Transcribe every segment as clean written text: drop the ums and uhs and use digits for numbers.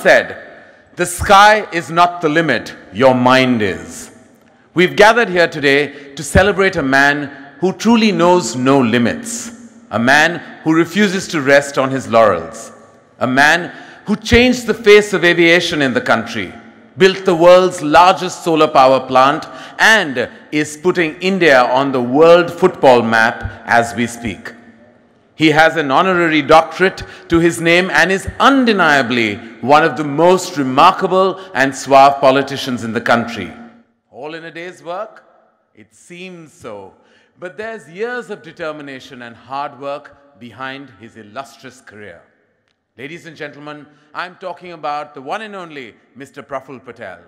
said, "The sky is not the limit, your mind is." We've gathered here today to celebrate a man who truly knows no limits, a man who refuses to rest on his laurels, a man who changed the face of aviation in the country, built the world's largest solar power plant, and is putting India on the world football map as we speak. He has an honorary doctorate to his name and is undeniably one of the most remarkable and suave politicians in the country. All in a day's work? It seems so. But there's years of determination and hard work behind his illustrious career. Ladies and gentlemen, I'm talking about the one and only Mr. Praful Patel.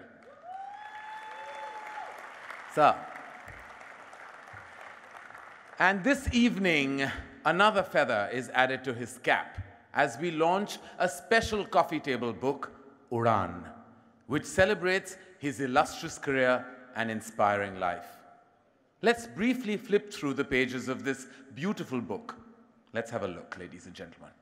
Sir. And this evening, another feather is added to his cap as we launch a special coffee table book, Udaan, which celebrates his illustrious career and inspiring life. Let's briefly flip through the pages of this beautiful book. Let's have a look, ladies and gentlemen.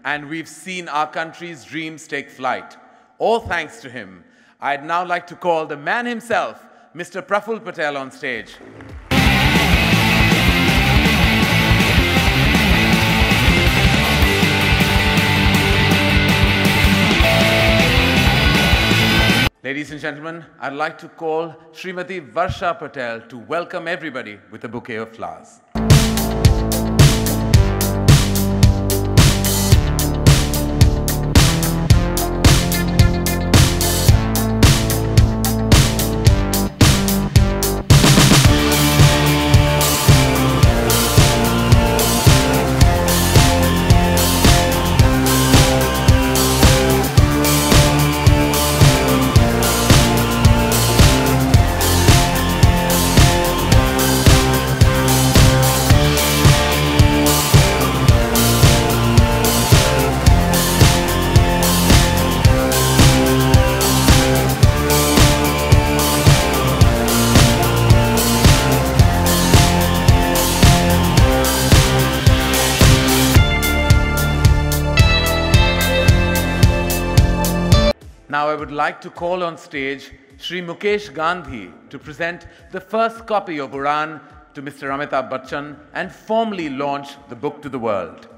And we've seen our country's dreams take flight. All thanks to him. I'd now like to call the man himself, Mr. Praful Patel, on stage. Ladies and gentlemen, I'd like to call Srimati Varsha Patel to welcome everybody with a bouquet of flowers. Now I would like to call on stage Shri Mukesh Gandhi to present the first copy of Udaan to Mr. Amitabh Bachchan and formally launch the book to the world.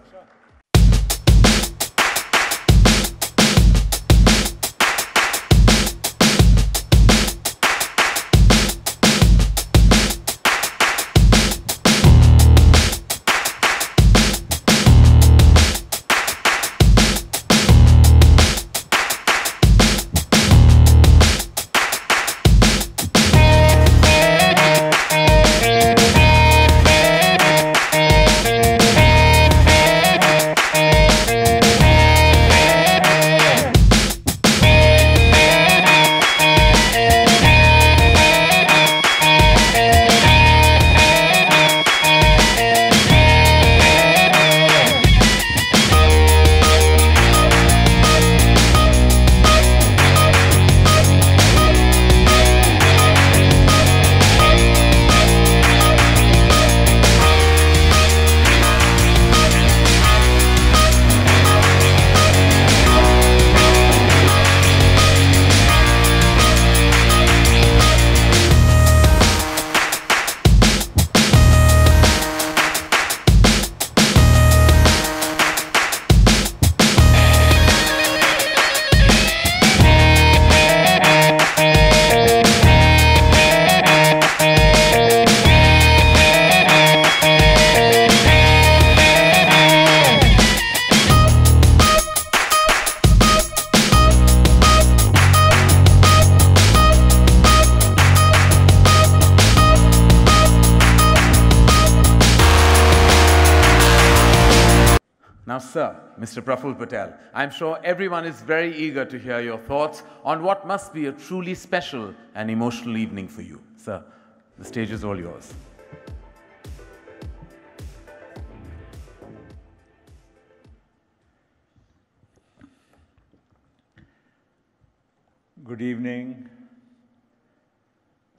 Now, sir, Mr. Praful Patel, I'm sure everyone is very eager to hear your thoughts on what must be a truly special and emotional evening for you. Sir, the stage is all yours. Good evening,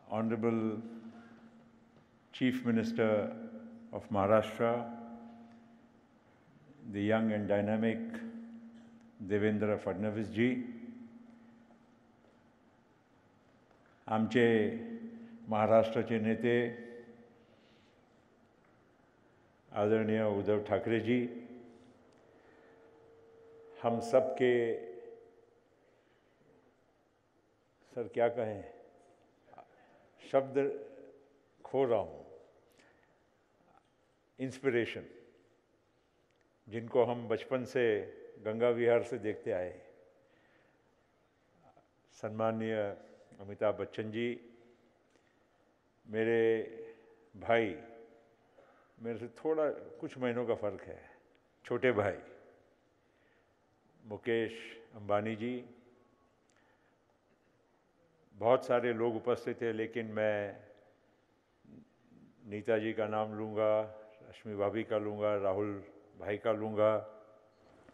Honorable Chief Minister of Maharashtra, the young and dynamic Devendra Fadnavis ji, आमचे महाराष्ट्राचे नेते आदरणीय उद्धव ठाकरे जी, हम सब के sir क्या कहें, शब्द खो रहा हूँ, इंस्पिरेशन, जिनको हम बचपन से गंगा विहार से देखते आए, सम्माननीय अमिताभ बच्चन जी, मेरे भाई, मेरे से थोड़ा कुछ महीनों का फ़र्क है, छोटे भाई मुकेश अंबानी जी, बहुत सारे लोग उपस्थित थे, लेकिन मैं नीता जी का नाम लूँगा, रश्मि भाभी का लूँगा, राहुल भाई का लूँगा,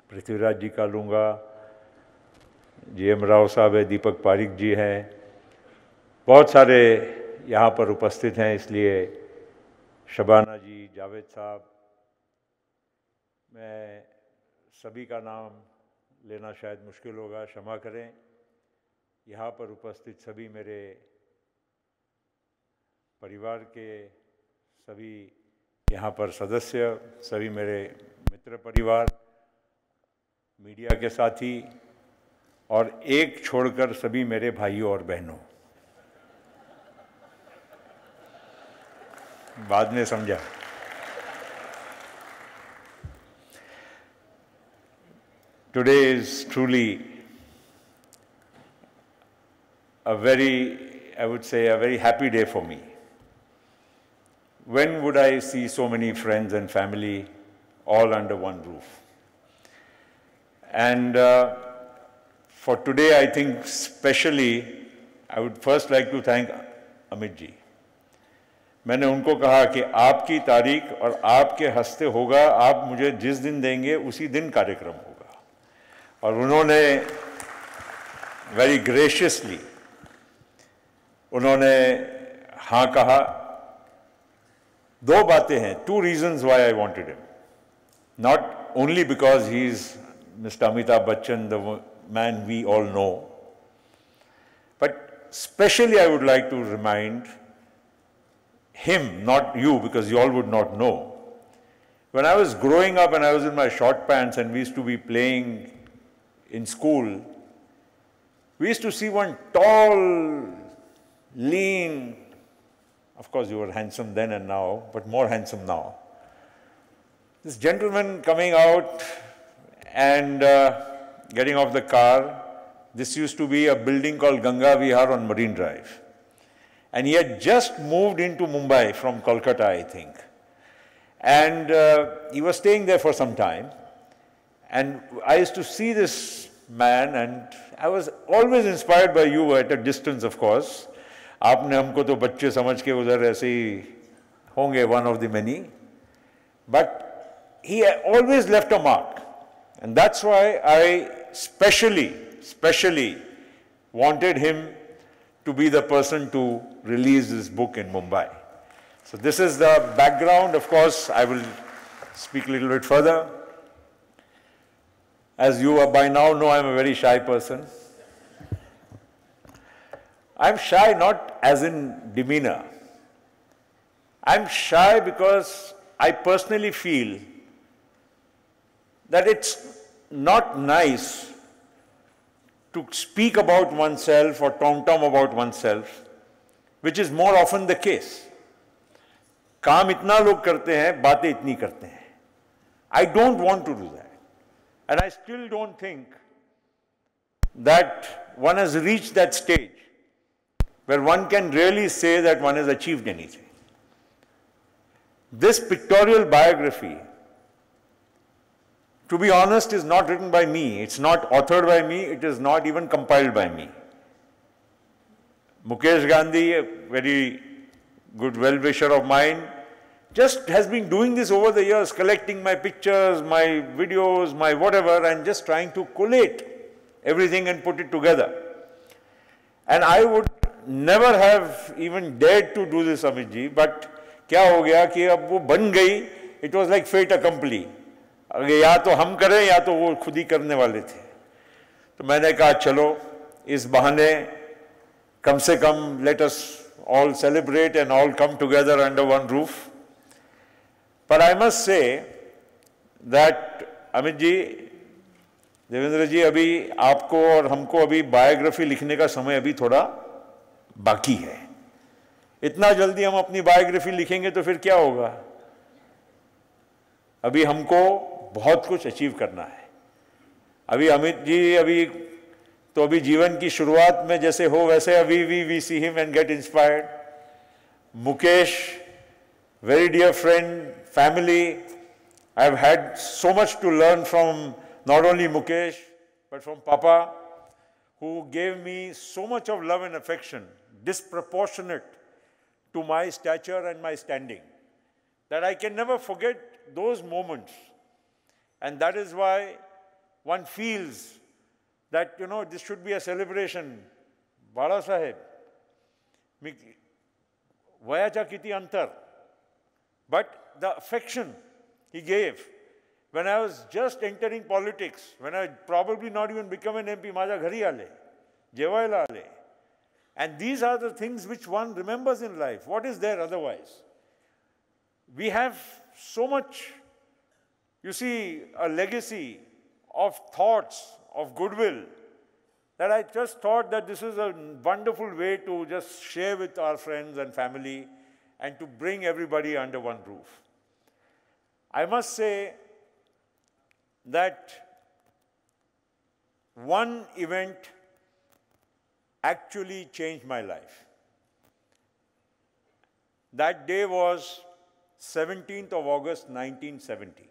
पृथ्वीराज जी का लूँगा, GM राव साहब है, दीपक पारिक जी हैं, बहुत सारे यहाँ पर उपस्थित हैं, इसलिए शबाना जी, जावेद साहब, मैं सभी का नाम लेना शायद मुश्किल होगा, क्षमा करें। यहाँ पर उपस्थित सभी मेरे परिवार के सभी यहाँ पर सदस्य, सभी मेरे मित्र परिवार, मीडिया के साथी और एक छोड़कर सभी मेरे भाइयों और बहनों, बाद में समझा। Today is truly a very, I would say, a very happy day for me. When would I see so many friends and family all under one roof? And for today, I think specially, I would first like to thank Amit ji. मैंने उनको कहा कि आपकी तारीख और आपके हस्ते होगा, आप मुझे जिस दिन देंगे उसी दिन कार्यक्रम होगा, और उन्होंने very graciously उन्होंने हाँ कहा। दो बातें हैं, two reasons why I wanted him. Not only because he is Mr. Amitabh Bachchan, the man we all know, but especially I would like to remind him, not you, because you all would not know. When I was growing up and I was in my short pants and we used to be playing in school, we used to see one tall, lean, of course you were handsome then and now, but more handsome now, this gentleman coming out and getting off the car. This used to be a building called Ganga Vihar on Marine Drive. And he had just moved into Mumbai from Kolkata, I think. And he was staying there for some time. And I used to see this man, and I was always inspired by you at a distance, of course. आपने हमको तो बच्चे समझ के उधर ऐसे ही होंगे, one of the many. But he always left a mark. And that's why I specially wanted him to be the person to release this book in Mumbai. So this is the background. Of course, I will speak a little bit further. As you by now know, I'm a very shy person. I'm shy not as in demeanor. I'm shy because I personally feel that it's not nice to speak about oneself or tom-tom about oneself, which is more often the case. काम इतना लोग करते हैं, बातें इतनी करते हैं. I don't want to do that. And I still don't think that one has reached that stage where one can really say that one has achieved anything. This pictorial biography to be honest, is not written by me. It's not authored by me. It is not even compiled by me. Mukesh Gandhi, a very good well-wisher of mine, just has been doing this over the years, collecting my pictures, my videos, my whatever, and just trying to collate everything and put it together. And I would never have even dared to do this, Amit ji, but क्या हो गया कि अब वो बन गई, it was like fate accompli. या तो हम करें या तो वो खुद ही करने वाले थे. तो मैंने कहा चलो इस बहाने कम से कम let us all celebrate and all come together under one roof. But I must say that Amit ji, Devendra जी, अभी आपको और हमको अभी बायोग्राफी लिखने का समय अभी थोड़ा बाकी है. इतना जल्दी हम अपनी बायोग्राफी लिखेंगे तो फिर क्या होगा? अभी हमको बहुत कुछ अचीव करना है. अभी अमित जी अभी जीवन की शुरुआत में जैसे हो वैसे अभी we see him and get inspired. Mukesh, very dear friend, family, I have had so much to learn from not only Mukesh, but from Papa, who gave me so much of love and affection, disproportionate to my stature and my standing, that I can never forget those moments. And that is why one feels that, this should be a celebration. Bala Sahib, Vayacha Kiti Antar, but the affection he gave. When I was just entering politics, when I probably not even become an MP, Maja Ghari aale, Jewaila aale. And these are the things which one remembers in life. What is there otherwise? We have so much, you see, a legacy of thoughts, of goodwill, that I just thought that this is a wonderful way to just share with our friends and family and to bring everybody under one roof. I must say that one event actually changed my life. That day was 17th of August 1970.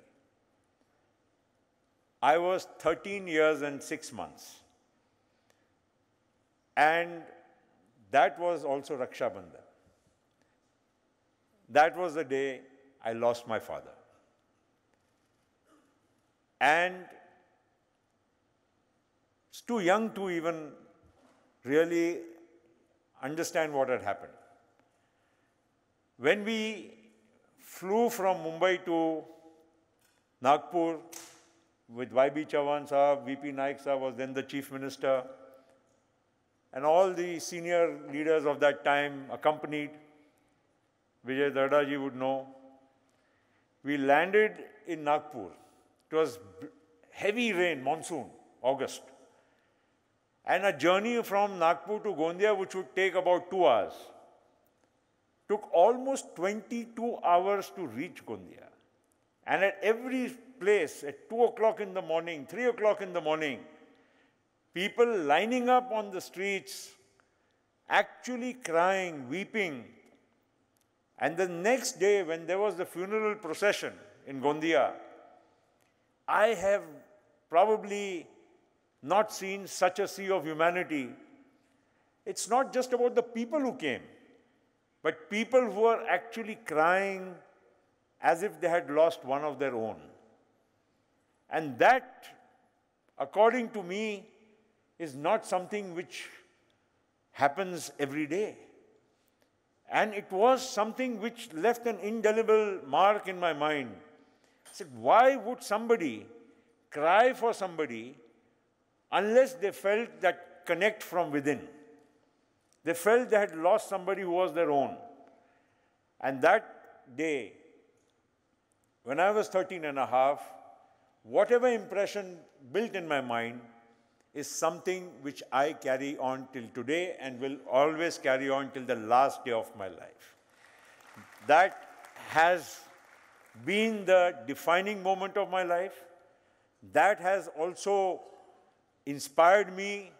I was 13 years and 6 months. And that was also Raksha Bandhan. That was the day I lost my father. And it's too young to even really understand what had happened. When we flew from Mumbai to Nagpur with Y.B. Chauhan Sahab, V.P. Naik Sahab was then the Chief Minister, and all the senior leaders of that time accompanied. Vijay Darda ji would know. We landed in Nagpur. It was heavy rain, monsoon, August. And a journey from Nagpur to Gondia, which would take about 2 hours, took almost 22 hours to reach Gondia. And at every place, at 2 o'clock in the morning, 3 o'clock in the morning, people lining up on the streets, actually crying, weeping. And the next day, when there was the funeral procession in Gondia, I have probably not seen such a sea of humanity. It's not just about the people who came, but people who are actually crying as if they had lost one of their own. And that, according to me, is not something which happens every day. And it was something which left an indelible mark in my mind. I said, why would somebody cry for somebody unless they felt that connect from within? They felt they had lost somebody who was their own. And that day, when I was 13 and a half, whatever impression built in my mind is something which I carry on till today and will always carry on till the last day of my life. That has been the defining moment of my life. That has also inspired me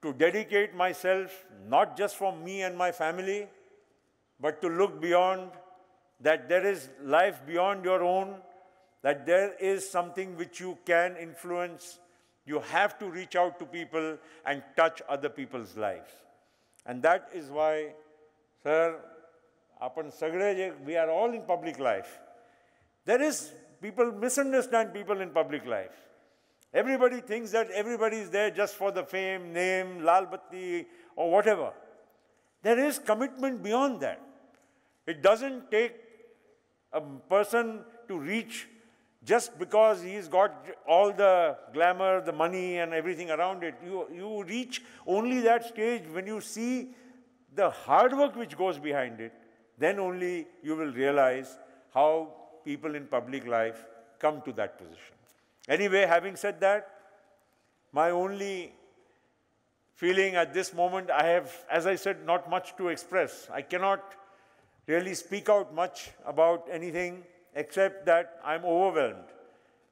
to dedicate myself, not just for me and my family, but to look beyond, that there is life beyond your own, that there is something which you can influence. You have to reach out to people and touch other people's lives. And that is why, sir, we are all in public life. There is, people misunderstand people in public life. Everybody thinks that everybody is there just for the fame, name, Lal Batti, or whatever. There is commitment beyond that. It doesn't take a person to reach just because he's got all the glamour, the money, and everything around it. You reach only that stage when you see the hard work which goes behind it. Then only you will realize how people in public life come to that position. Anyway, having said that, my only feeling at this moment, I have, as I said, not much to express. I cannot really speak out much about anything except that I'm overwhelmed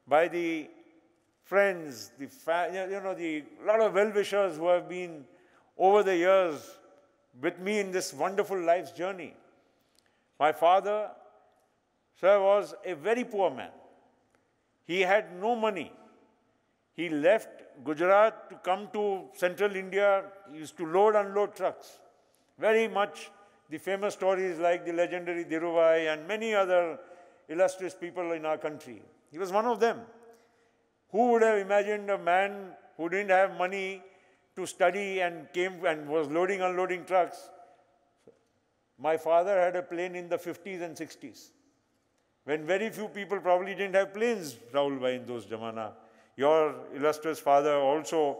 by the friends, the lot of well-wishers who have been over the years with me in this wonderful life's journey. My father, sir, was a very poor man. He had no money. He left Gujarat to come to central India. He used to load, unload trucks. Very much the famous stories like the legendary Dhirubhai and many other illustrious people in our country. He was one of them. Who would have imagined a man who didn't have money to study and came and was loading, unloading trucks? My father had a plane in the 50s and 60s, when very few people probably didn't have planes, Rahul Bhai, in those jamana. Your illustrious father also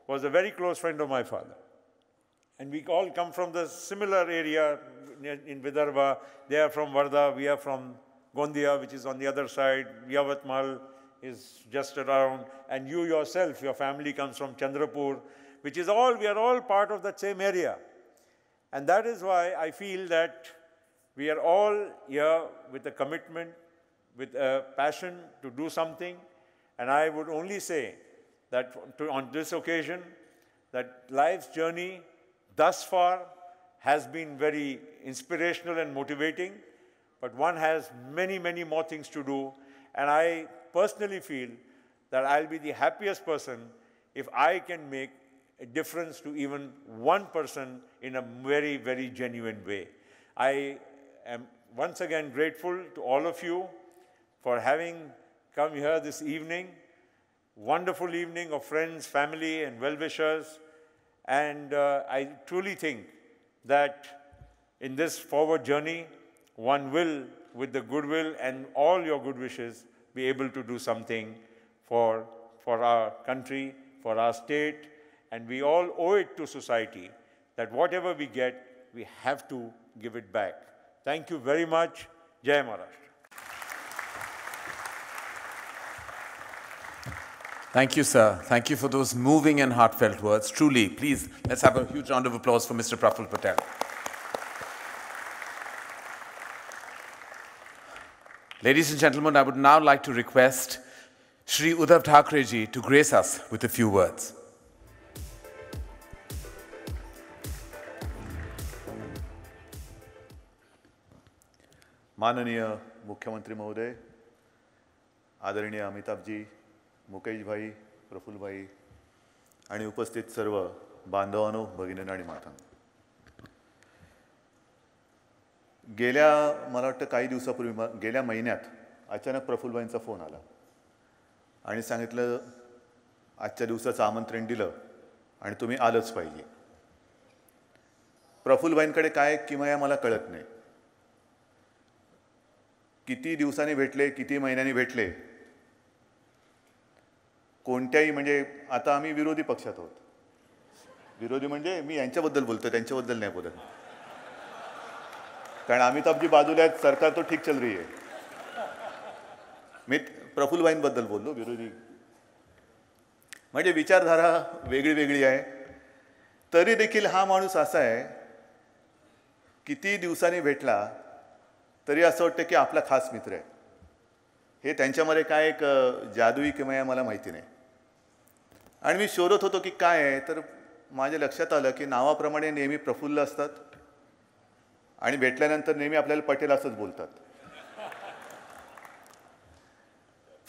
was a very close friend of my father. And we all come from the similar area in Vidarbha. They are from Wardha, we are from Gondia, which is on the other side. Yavatmal is just around. And you yourself, your family comes from Chandrapur, which is all, we are all part of that same area. And that is why I feel that we are all here with a commitment, with a passion to do something. And I would only say that on this occasion, that life's journey thus far has been very inspirational and motivating, but one has many, many more things to do. And I personally feel that I'll be the happiest person if I can make a difference to even one person in a very, very genuine way. I am once again grateful to all of you for having come here this evening. Wonderful evening of friends, family, and well-wishers. And I truly think that in this forward journey, one will, with the goodwill and all your good wishes, be able to do something for our country, for our state. And we all owe it to society that whatever we get, we have to give it back. Thank you very much. Jai Maharashtra. Thank you, sir. Thank you for those moving and heartfelt words. Truly, please, let's have a huge round of applause for Mr. Praful Patel. Ladies and gentlemen, I would now like to request Shri Uddhav Thackeray ji to grace us with a few words. माननीय मुख्यमंत्री महोदय, आदरणीय अमिताभजी, मुकेश भाई, प्रफुल्ल भाई आणि उपस्थित सर्व बांधवांनो, भगिनींनो आणि मातांनो, गेल्या मला वाटतं काही दिवसापूर्वी गेल्या महिन्यात अचानक प्रफुल्ल भाईंचा फोन आला आणि सांगितलं आजच्या दिवसाचं आमंत्रण दिलं आणि तुम्ही आलंच पाहिजे. प्रफुल्ल भाईंकडे काय किमया मला कळत नाही. किती दिवसांनी भेटले, किती महिन्यांनी भेटले, कोणत्याही, म्हणजे आता आम्ही विरोधी पक्षात आहोत. विरोधी म्हणजे मी यांच्याबद्दल बोलतो, त्यांच्याबद्दल नाही बोलत, कारण अमिताभजी बाजूला आहेत, सरकार तो ठीक चल रही है. मी प्रफुल्ल भाईंबद्दल बोललो. विरोधी म्हणजे विचारधारा वेगळी वेगळी आहे. तरी देखील हा माणूस असा आहे, किती दिवसांनी भेटला तरी असं वाटतं की आपला खास मित्र आहे. हे त्यांच्यामध्ये काय एक जादुई किमया मला माहिती नाही. आणि मी शोधत होतो की काय आहे, तर माझ्या लक्षात आलं की नावाप्रमाणे नेहमी प्रफुल्ल असतात आणि भेटल्यानंतर नेहमी आपल्याला पटेल असंच बोलतात.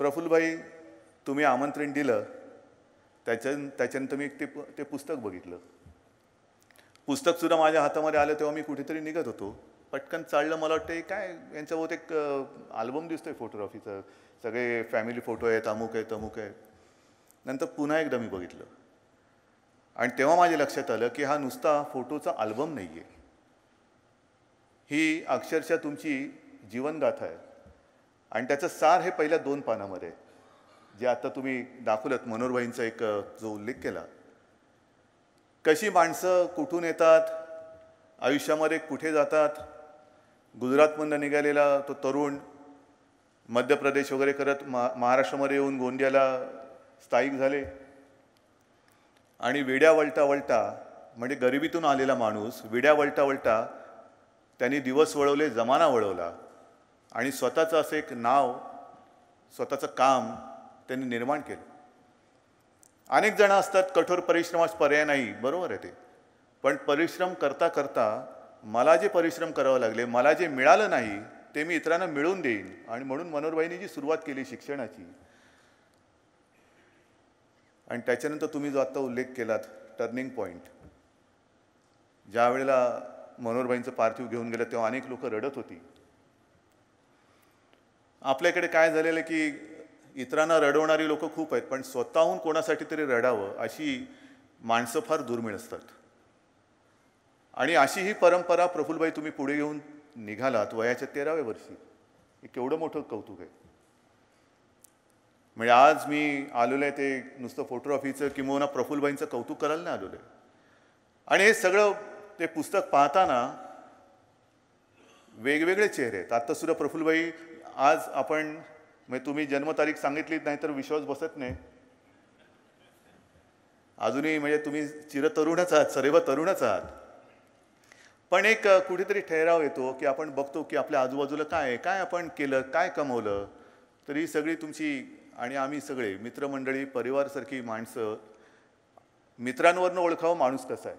प्रफुल्लभाई तुम्ही आमंत्रण दिलं त्याच्यानंतर मी ते पुस्तक बघितलं. पुस्तकसुद्धा माझ्या हातामध्ये आलं तेव्हा मी कुठेतरी निघत होतो. पटकन चाललं, मला वाटतं काय यांच्याबरोबर एक अल्बम दिसतोय फोटोग्राफीचं, सगळे फॅमिली फोटो आहेत, अमुक आहे तमुक आहे. नंतर पुन्हा एकदा मी बघितलं आणि तेव्हा माझ्या लक्षात आलं की हा नुसता फोटोचा अल्बम नाही आहे, ही अक्षरशः तुमची जीवनगाथा आहे. आणि त्याचं सार हे पहिल्या 2 पानामध्ये जे आता तुम्ही दाखवलं, मनोहरभाईंचा एक जो उल्लेख केला, कशी माणसं कुठून येतात, आयुष्यामध्ये कुठे जातात. गुजरातमधून निघालेला तो तरुण मध्य प्रदेश वगैरे करत महाराष्ट्रामध्ये येऊन गोंदियाला स्थायिक झाले आणि विड्या वळता वळता, म्हणजे गरिबीतून आलेला माणूस विड्या वळता वळता त्यांनी दिवस वळवले, जमाना वळवला आणि स्वतःचं असं एक नाव, स्वतःचं काम त्यांनी निर्माण केलं. अनेक जण असतात कठोर परिश्रमास पर्याय नाही, बरोबर आहे ते, पण परिश्रम करता करता मला जे परिश्रम करावं लागले, मला जे मिळालं नाही ते मी इतरांना मिळवून देईन. आणि म्हणून मनोहरभाईंनी जी सुरुवात केली शिक्षणाची, आणि त्याच्यानंतर तुम्ही जो आत्ता उल्लेख केलात टर्निंग पॉईंट, ज्या वेळेला मनोहरभाईंचं पार्थिव घेऊन गेलं तेव्हा अनेक लोक रडत होती. आपल्याकडे काय झालेलं की इतरांना रडवणारी लोक खूप आहेत, पण स्वतःहून कोणासाठी तरी रडावं अशी माणसं फार दुर्मिळ असतात. आणि अशी ही परंपरा प्रफुल्लभाई तुम्ही पुढे घेऊन निघालात वयाच्या 13व्या वर्षी. हे केवढं मोठं कौतुक आहे. म्हणजे आज मी आलेलो आहे ते नुसतं फोटोग्राफीचं किंवा प्रफुल्लभाईंचं कौतुक करायला नाही आलेलो आहे. आणि हे सगळं ते पुस्तक पाहताना वेगवेगळे चेहरे आहेत. आत्ता सुद्धा प्रफुल्लभाई, आज आपण म्हणजे तुम्ही जन्मतारीख सांगितलीच नाही तर विश्वास बसत नाही. अजूनही म्हणजे तुम्ही चिरतरुणच आहात, सदैव तरुणच आहात. पण एक कुठेतरी ठहराव येतो की आपण बघतो की आपल्या आजूबाजूला काय आहे, काय आपण केलं, काय कमवलं. तर ही सगळी तुमची आणि आम्ही सगळे मित्रमंडळी, परिवारसारखी माणसं, मित्रांवरनं ओळखावं माणूस कसा आहे.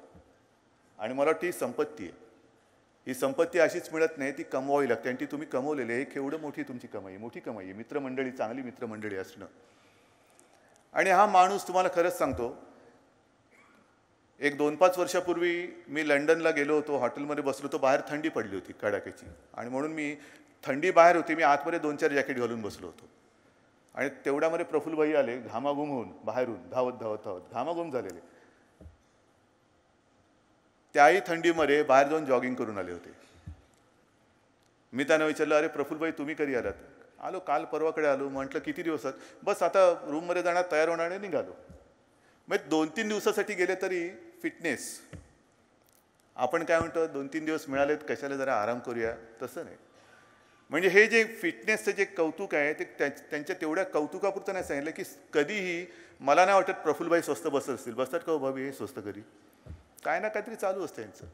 आणि मला वाटतं ही संपत्ती आहे. ही संपत्ती अशीच मिळत नाही, ती कमवावी लागते. आणि ती तुम्ही कमवलेली आहे, केवढं मोठी तुमची कमाई, मोठी कमाई आहे. मित्रमंडळी, चांगली मित्रमंडळी असणं. आणि हा माणूस तुम्हाला खरंच सांगतो, एक 2-5 वर्षापूर्वी मी लंडनला गेलो होतो, हॉटेलमध्ये बसलो होतो, बाहेर थंडी पडली होती कडाक्याची. आणि म्हणून मी, थंडी बाहेर होती, मी आतमध्ये 2-4 जॅकेट घालून बसलो होतो. आणि तेवढ्यामध्ये प्रफुल्लभाई आले घामाघूम होऊन, बाहेरून धावत धावत धावत, घामाघूम झालेले. त्याही थंडीमध्ये बाहेर जाऊन जॉगिंग करून आले होते. मी त्यांना विचारलं, अरे प्रफुल्लभाई तुम्ही कधी आलात? आलो काल परवाकडे आलो. म्हटलं किती दिवसात? बस आता रूममध्ये जाणार, तयार होणार आणि निघालो. मग 2-3 दिवसासाठी गेले तरी फिटनेस, आपण काय म्हणतो 2-3 दिवस मिळालेत कशाला जरा आराम करूया, तसं नाही. म्हणजे हे जे फिटनेसचं जे कौतुक आहे ते त्यांच्या तेवढ्या कौतुकापुरतं नाही सांगितलं की कधीही मला नाही वाटत प्रफुल्लभाई स्वस्त बसत असतील. बसतात का भाभी हे स्वस्त कधी? काय ना काहीतरी चालू असतं यांचं.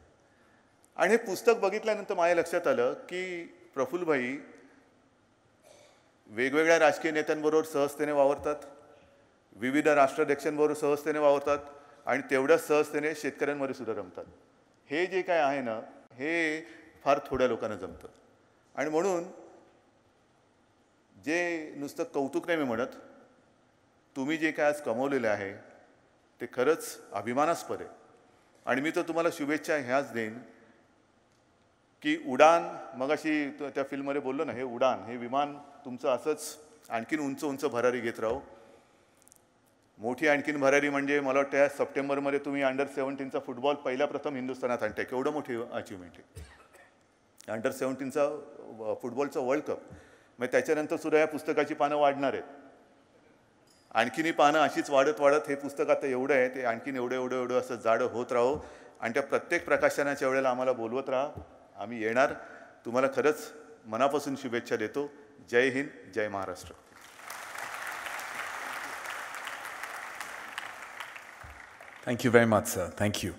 आणि हे पुस्तक बघितल्यानंतर माझ्या लक्षात आलं की प्रफुल्लभाई वेगवेगळ्या राजकीय नेत्यांबरोबर सहजतेने वावरतात, विविध राष्ट्राध्यक्षांबरोबर सहजतेने वावरतात आणि तेवढ्याच सहजतेने शेतकऱ्यांमध्ये सुद्धा रमतात. हे जे काय आहे ना, हे फार थोड्या लोकांना जमतं. आणि म्हणून जे नुसतं कौतुक नाही मी म्हणत, तुम्ही जे काय आज कमवलेलं आहे ते खरंच अभिमानास्पद आहे. आणि मी तर तुम्हाला शुभेच्छा ह्याच देईन की उडान, मगाशी त्या फिल्ममध्ये बोललो ना, हे उडान, हे विमान तुमचं असंच आणखीन उंच उंच भरारी घेत राहू. मोठी आणखीन भरारी म्हणजे मला वाटतं या सप्टेंबरमध्ये तुम्ही अंडर-17चा फुटबॉल पहिल्या प्रथम हिंदुस्थानात आणताय. केवढं मोठी अचिव्हमेंट आहे. अंडर-17चा फुटबॉलचा वर्ल्ड कप. मग त्याच्यानंतर सुद्धा या पुस्तकाची पानं वाढणार आहेत. आणखीन ही पानं अशीच वाढत वाढत हे पुस्तक आता एवढं आहे ते आणखीन एवढं एवढं एवढं असं जाडं होत राहू. आणि त्या प्रत्येक प्रकाशनाच्या वेळेला आम्हाला बोलवत राहा, आम्ही येणार. तुम्हाला खरंच मनापासून शुभेच्छा देतो. जय हिंद, जय Maharashtra. Thank you very much, sir. Thank you.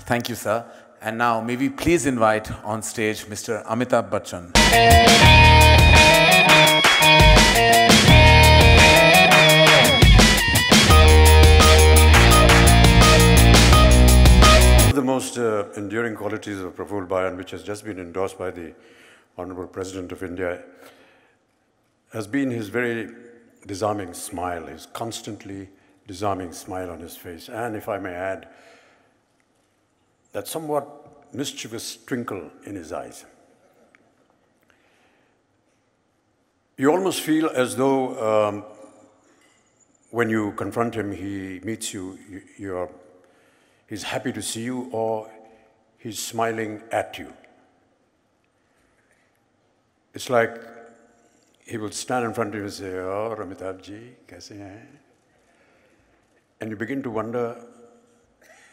Thank you, sir. And now, may we please invite on stage Mr. Amitabh Bachchan. The most enduring qualities of Praful Bayan, which has just been endorsed by the Honorable President of India, has been his very disarming smile, his constantly disarming smile on his face, and if I may add, that somewhat mischievous twinkle in his eyes. You almost feel as though when you confront him, he meets you, he's happy to see you, or he's smiling at you. It's like he will stand in front of you and say, "Oh, Amitabh ji, kaise hain?" And you begin to wonder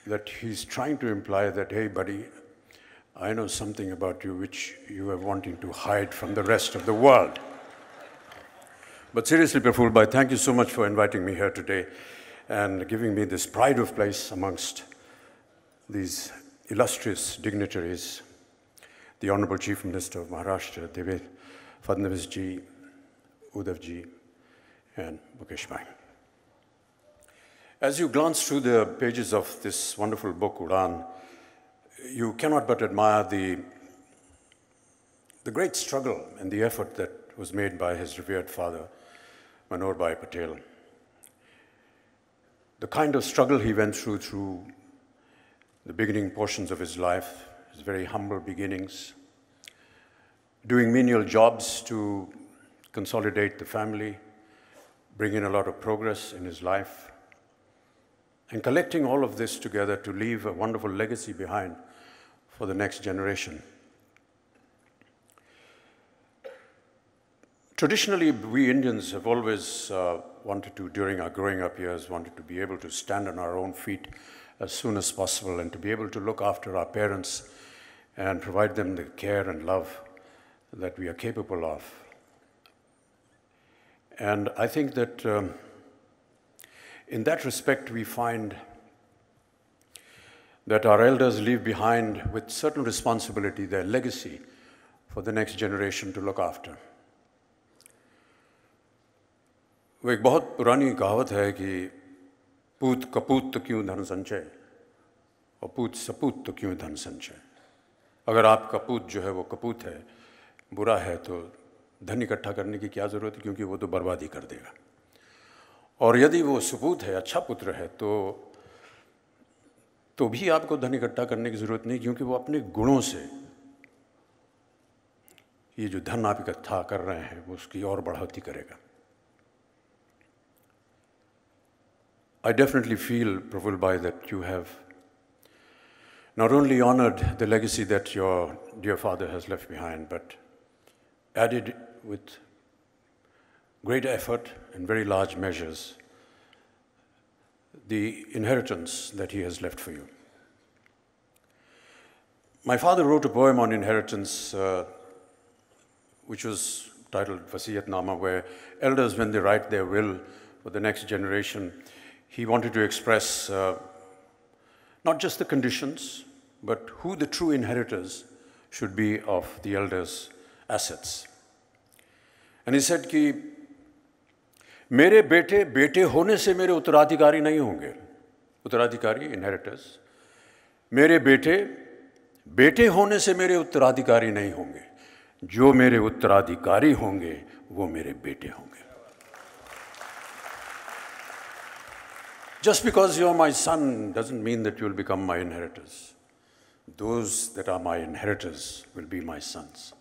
that he's trying to imply that, "Hey, buddy, I know something about you which you are wanting to hide from the rest of the world." But seriously, Praful Bhai, thank you so much for inviting me here today and giving me this pride of place amongst these illustrious dignitaries, the Honorable Chief Minister of Maharashtra, Devendra Fadnavis ji, Uddhav ji, and Mukesh Bhai. As you glance through the pages of this wonderful book, Udaan, you cannot but admire the great struggle and the effort that was made by his revered father, Manohar Bhai Patel. The kind of struggle he went through the beginning portions of his life, his very humble beginnings, doing menial jobs to consolidate the family, bring in a lot of progress in his life, and collecting all of this together to leave a wonderful legacy behind for the next generation. Traditionally, we Indians have always wanted to, during our growing up years, wanted to be able to stand on our own feet as soon as possible and to be able to look after our parents and provide them the care and love that we are capable of. And I think that in that respect, we find that our elders leave behind with certain responsibility their legacy for the next generation to look after. वो एक बहुत पुरानी कहावत है कि पूत कपूत तो क्यों धन संचय और पूत सपूत तो क्यों धन संचय। अगर आपका पूत जो है वो कपूत है, बुरा है, तो धन इकट्ठा करने की क्या ज़रूरत है, क्योंकि वो तो बर्बादी कर देगा। और यदि वो सपूत है, अच्छा पुत्र है, तो भी आपको धन इकट्ठा करने की ज़रूरत नहीं, क्योंकि वो अपने गुणों से ये जो धन आप इकट्ठा कर रहे हैं वो उसकी और बढ़ोतरी करेगा। I definitely feel, Praful Bhai, that you have not only honored the legacy that your dear father has left behind, but added with great effort and very large measures the inheritance that he has left for you. My father wrote a poem on inheritance which was titled Vasiyatnama, where elders, when they write their will for the next generation, he wanted to express not just the conditions, but who the true inheritors should be of the elders' assets. And he said कि मेरे बेटे बेटे होने से मेरे उत्तराधिकारी नहीं होंगे, उत्तराधिकारी inheritors, मेरे बेटे बेटे होने से मेरे उत्तराधिकारी नहीं होंगे, जो मेरे उत्तराधिकारी होंगे वो मेरे बेटे होंगे. Just because you're my son doesn't mean that you'll become my inheritors. Those that are my inheritors will be my sons.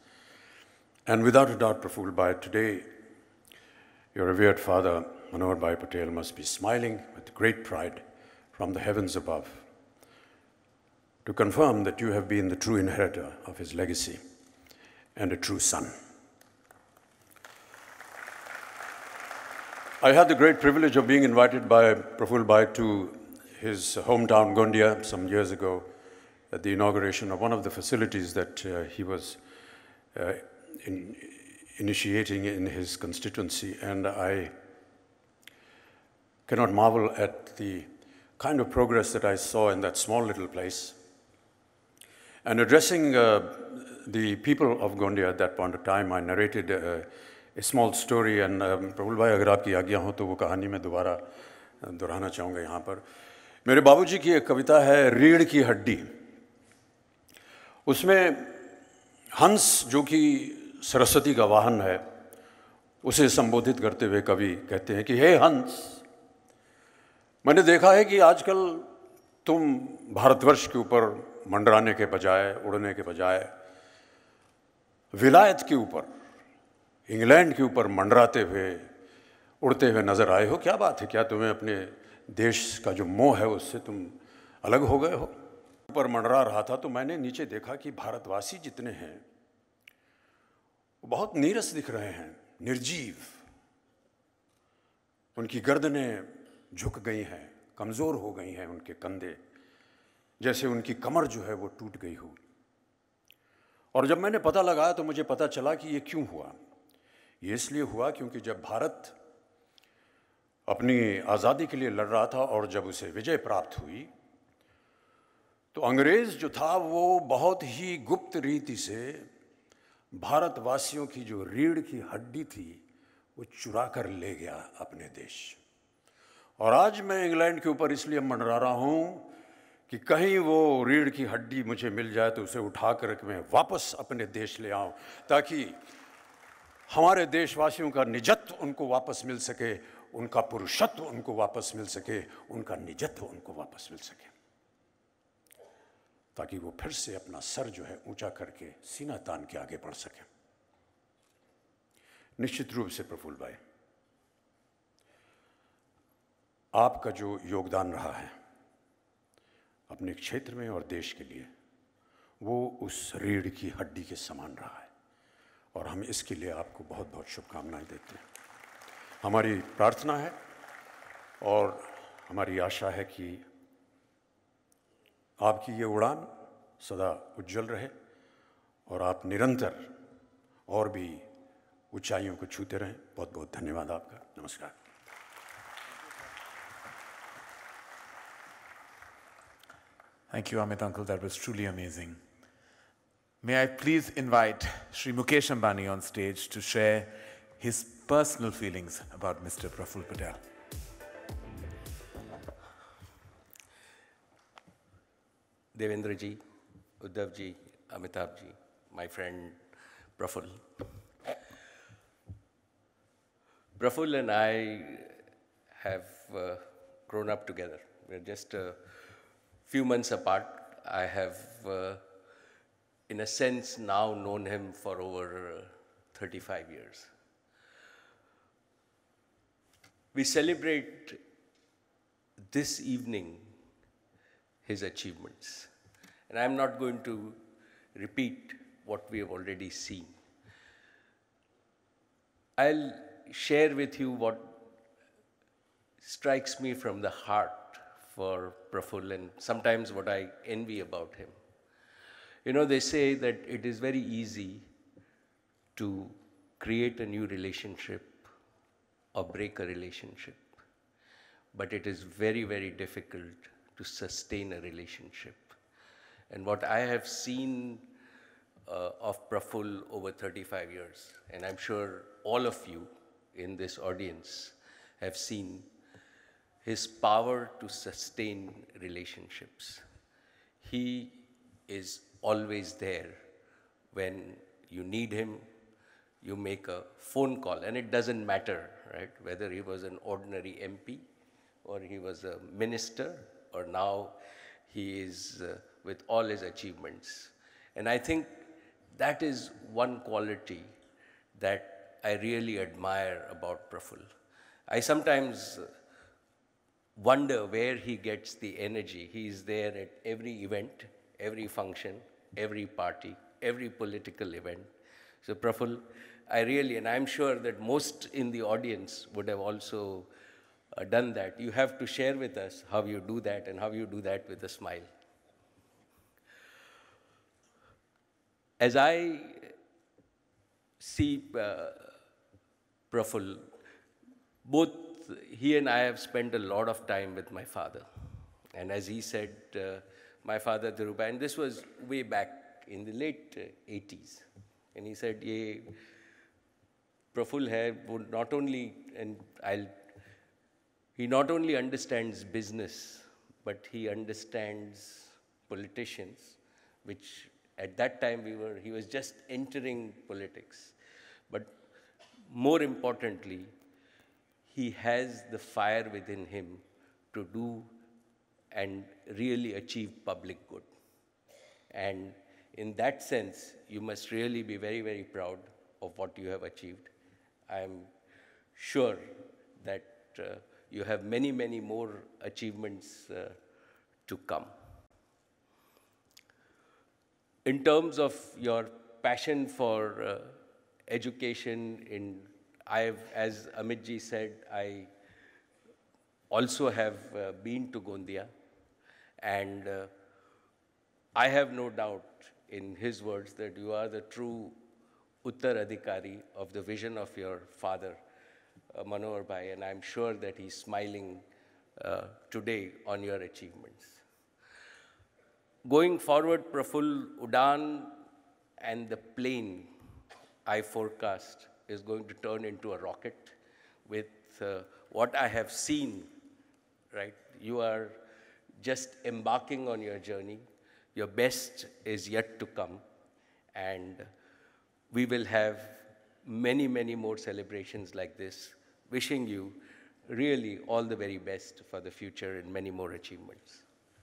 And without a doubt, Praful Bhai, today, your revered father, Manohar Bhai Patel, must be smiling with great pride from the heavens above to confirm that you have been the true inheritor of his legacy and a true son. I had the great privilege of being invited by Praful Bhai to his hometown, Gondia, some years ago at the inauguration of one of the facilities that he was initiating in his constituency. And I cannot marvel at the kind of progress that I saw in that small little place. And addressing the people of Gondia at that point of time, I narrated a small story, and Praful भाई अगर आपकी आज्ञा हो तो वो कहानी मैं दोबारा दोहराना चाहूँगा यहाँ पर. मेरे बाबूजी की एक कविता है रीढ़ की हड्डी. उसमें हंस, जो कि सरस्वती का वाहन है, उसे संबोधित करते हुए कवि कहते हैं कि हे हंस, मैंने देखा है कि आजकल तुम भारतवर्ष के ऊपर मंडराने के बजाय, उड़ने के बजाय विलायत के ऊपर, इंग्लैंड के ऊपर मंडराते हुए, उड़ते हुए नजर आए हो। क्या बात है? क्या तुम्हें अपने देश का जो मोह है उससे तुम अलग हो गए हो? ऊपर मंडरा रहा था तो मैंने नीचे देखा कि भारतवासी जितने हैं वो बहुत नीरस दिख रहे हैं, निर्जीव। उनकी गर्दनें झुक गई हैं, कमज़ोर हो गई हैं उनके कंधे, जैसे उनकी कमर जो है वो टूट गई हो। और जब मैंने पता लगाया तो मुझे पता चला कि ये क्यों हुआ। ये इसलिए हुआ क्योंकि जब भारत अपनी आज़ादी के लिए लड़ रहा था और जब उसे विजय प्राप्त हुई तो अंग्रेज़ जो था वो बहुत ही गुप्त रीति से भारतवासियों की जो रीढ़ की हड्डी थी वो चुरा कर ले गया अपने देश। और आज मैं इंग्लैंड के ऊपर इसलिए मंडरा रहा हूँ कि कहीं वो रीढ़ की हड्डी मुझे मिल जाए तो उसे उठा कर मैं वापस अपने देश ले आऊँ, ताकि हमारे देशवासियों का निजत्व उनको वापस मिल सके, उनका पुरुषत्व उनको वापस मिल सके, उनका निजत्व उनको वापस मिल सके, ताकि वो फिर से अपना सर जो है ऊंचा करके सीना तान के आगे बढ़ सके। निश्चित रूप से प्रफुल्ल भाई, आपका जो योगदान रहा है अपने क्षेत्र में और देश के लिए, वो उस रीढ़ की हड्डी के समान रहा है और हम इसके लिए आपको बहुत बहुत शुभकामनाएं देते हैं। हमारी प्रार्थना है और हमारी आशा है कि आपकी ये उड़ान सदा उज्जवल रहे और आप निरंतर और भी ऊंचाइयों को छूते रहें। बहुत बहुत धन्यवाद आपका। नमस्कार। Thank you, Amit uncle. That was truly amazing. May I please invite Sri Mukesh Ambani on stage to share his personal feelings about Mr. Prafull Patel. Devendra ji, Uddhav ji, Amitabh ji, my friend Prafull. Prafull and I have grown up together. We're just a few months apart. I have, in a sense, now known him for over 35 years. We celebrate this evening his achievements. And I'm not going to repeat what we have already seen. I'll share with you what strikes me from the heart for Prafull and sometimes what I envy about him. You know, they say that it is very easy to create a new relationship or break a relationship, but it is very, very difficult to sustain a relationship. And what I have seen of Prafull over 35 years, and I'm sure all of you in this audience have seen his power to sustain relationships. He is always there when you need him. You make a phone call, and it doesn't matter, right, whether he was an ordinary MP or he was a minister or now he is with all his achievements. And I think that is one quality that I really admire about Prafull. I sometimes wonder where he gets the energy. He is there at every event, every function, every party, every political event. So Prafull, I really, and I'm sure that most in the audience would have also done that. You have to share with us how you do that and how you do that with a smile. As I see Prafull, both he and I have spent a lot of time with my father. And as he said, my father Dhirubhai, and this was way back in the late 80s. And he said, "Ye Prafull hai, would not only, and he not only understands business, but he understands politicians, which at that time he was just entering politics. But more importantly, he has the fire within him to do and really achieve public good. And in that sense, you must really be very, very proud of what you have achieved. I am sure that you have many, many more achievements to come. In terms of your passion for education, as Amitji said, I also have been to Gondia, and I have no doubt, in his words, that you are the true Uttaradhikari of the vision of your father, Manohar Bhai, and I'm sure that he's smiling today on your achievements. Going forward, Praful, Udaan and the plane, I forecast, is going to turn into a rocket with what I have seen, right? You are just embarking on your journey. Your best is yet to come. And we will have many, many more celebrations like this. Wishing you really all the very best for the future and many more achievements.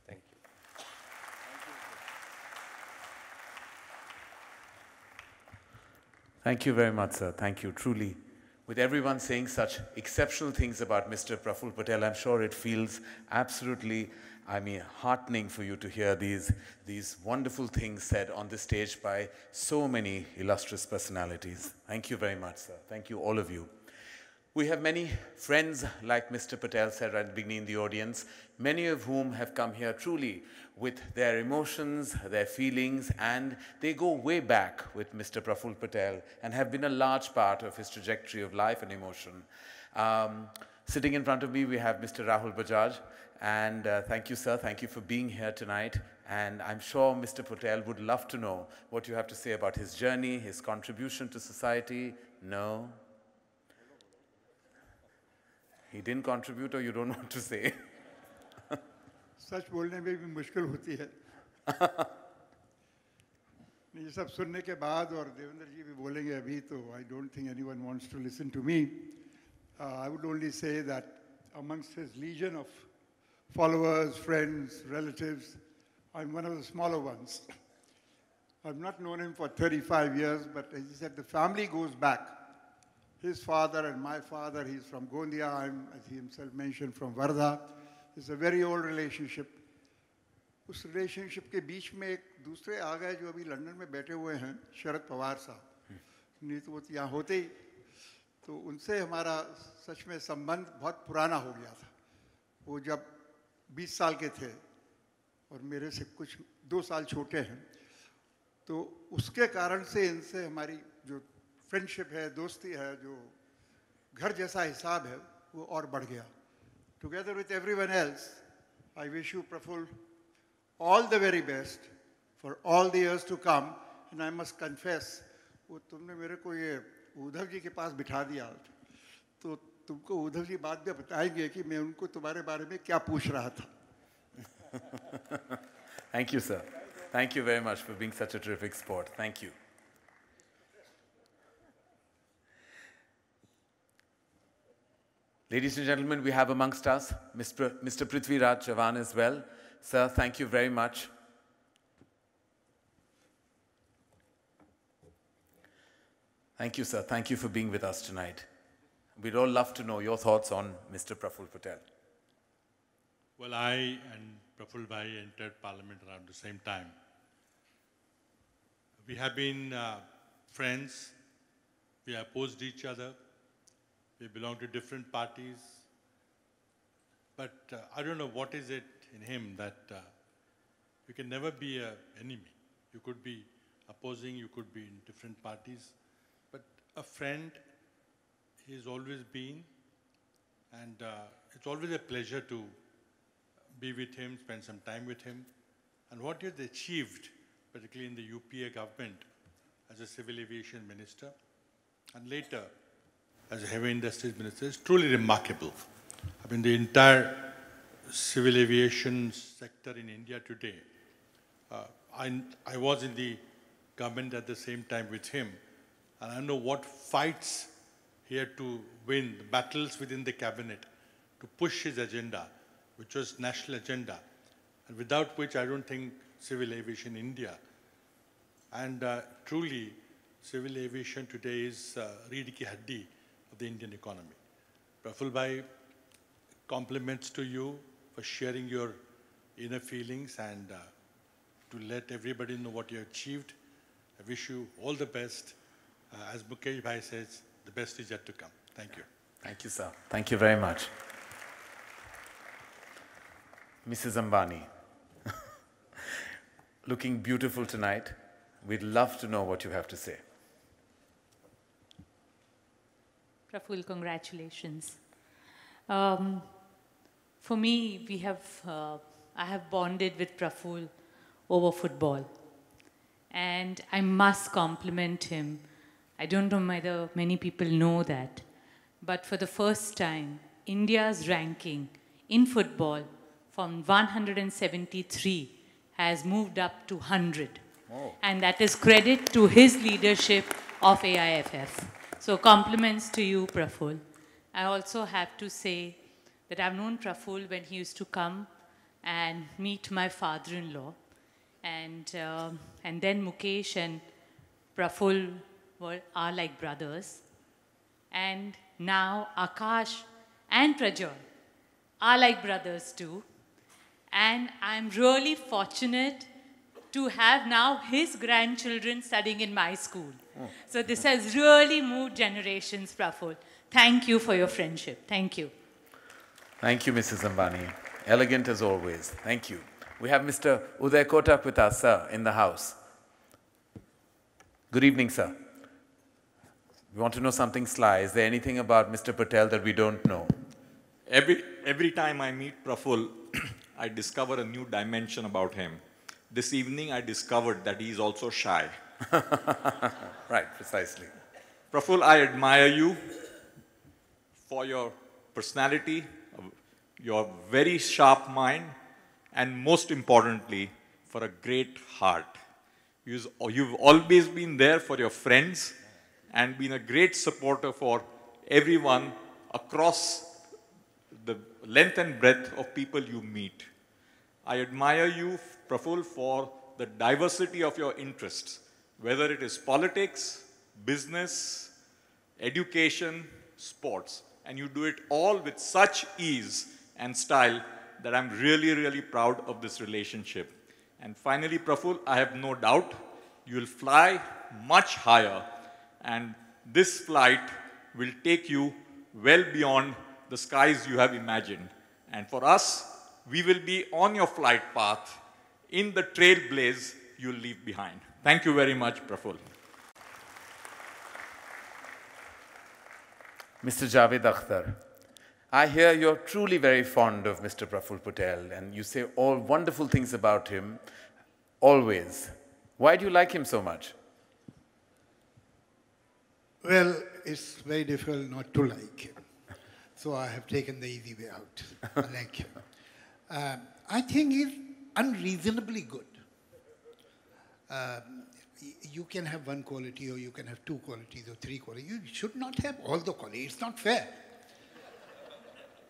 Thank you. Thank you very much, sir. Thank you, truly. With everyone saying such exceptional things about Mr. Praful Patel, I'm sure it feels absolutely, heartening for you to hear these wonderful things said on this stage by so many illustrious personalities. Thank you very much, sir. Thank you, all of you. We have many friends, like Mr. Patel said right at the beginning in the audience, many of whom have come here truly with their emotions, their feelings, and they go way back with Mr. Praful Patel and have been a large part of his trajectory of life and emotion. Sitting in front of me, we have Mr. Rahul Bajaj, and thank you, sir. Thank you for being here tonight. And I'm sure Mr. Patel would love to know what you have to say about his journey, his contribution to society. No? He didn't contribute, or you don't know what to say? सच बोलने में भी मुश्किल होती है ये सब सुनने के बाद और देवेंद्र जी भी बोलेंगे अभी तो I don't think anyone wants to listen to me. I would only say that amongst his legion of followers, friends, relatives, I'm one of the smaller ones. I've not known him for 35 years, but as he said, the family goes back. His father and my father, he's from Gondia, I'm, as he himself mentioned, from Wardha. It's a very old relationship. उस relationship के बीच में एक दूसरे आ गए जो अभी London में बैठे हुए हैं, शरद पवार साहब। नहीं तो वो यहाँ होते ही, तो उनसे हमारा सच में संबंध बहुत पुराना हो गया था। वो जब 20 साल के थे और मेरे से कुछ 2 साल छोटे हैं, तो उसके कारण से इनसे हमारी जो फ्रेंडशिप है, दोस्ती है, जो घर जैसा हिसाब है, वो और बढ़ गया। Together with everyone else, I wish you, Praful, all the very best for all the years to come. And I must confess, वो तुमने मेरे को ये उद्धव जी के पास बिठा दिया, तो तुमको उद्धव जी बाद में बताएंगे कि मैं उनको तुम्हारे बारे में क्या पूछ रहा था। Thank you, sir. Thank you very much for being such a terrific sport. Thank you. Ladies and gentlemen, we have amongst us Mr. Prithvi Raj Chavan as well. Sir, thank you very much. Thank you, sir. Thank you for being with us tonight. We'd all love to know your thoughts on Mr. Praful Patel. Well, I and Praful Bhai entered Parliament around the same time. We have been friends. We opposed each other. We belong to different parties. But I don't know what is it in him that you can never be an enemy. You could be opposing, you could be in different parties. But a friend, he's always been. And it's always a pleasure to be with him, spend some time with him. And what he has achieved, particularly in the UPA government, as a civil aviation minister, and later as a heavy industries minister, is truly remarkable. I mean, the entire civil aviation sector in India today, I was in the government at the same time with him, and I know what fights he had to win the battles within the cabinet to push his agenda, which was national agenda, and without which I don't think civil aviation in India. And truly, civil aviation today is reed ki haddi of the Indian economy. Praful Bhai, compliments to you for sharing your inner feelings and to let everybody know what you achieved. I wish you all the best. As Mukesh Bhai says, the best is yet to come. Thank you. Thank you, sir. Thank you very much. Mrs. Ambani, looking beautiful tonight. We'd love to know what you have to say. Praful, congratulations. For me, I have bonded with Praful over football. And I must compliment him. I don't know whether many people know that, but for the first time, India's ranking in football from 173 has moved up to 100. Oh. And that is credit to his leadership of AIFF. So compliments to you, Praful. I also have to say that I've known Praful when he used to come and meet my father-in-law. And then Mukesh and Praful are like brothers. And now Akash and Prajal are like brothers too. And I'm really fortunate to have now his grandchildren studying in my school. Oh. So this has really moved generations, Praful. Thank you for your friendship. Thank you. Thank you, Mrs. Ambani. Elegant as always. Thank you. We have Mr. Uday Kotak with us, sir, in the house. Good evening, sir. We want to know something sly. Is there anything about Mr. Patel that we don't know? Every time I meet Praful, I discover a new dimension about him. This evening, I discovered that he is also shy. Right, precisely. Praful, I admire you for your personality, your very sharp mind, and most importantly, for a great heart. You've always been there for your friends and been a great supporter for everyone across the length and breadth of people you meet. I admire you, Praful, for the diversity of your interests, whether it is politics, business, education, sports. And you do it all with such ease and style that I'm really, really proud of this relationship. And finally, Praful, I have no doubt you'll fly much higher, and this flight will take you well beyond the skies you have imagined. And for us, we will be on your flight path in the trailblaze you'll leave behind. Thank you very much, Praful. Mr. Javed Akhtar, I hear you're truly very fond of Mr. Praful Patel, and you say all wonderful things about him, always. Why do you like him so much? Well, it's very difficult not to like him. So I have taken the easy way out. I like him. I think he's unreasonably good. You can have one quality, or you can have two qualities, or three qualities. You should not have all the qualities. It's not fair.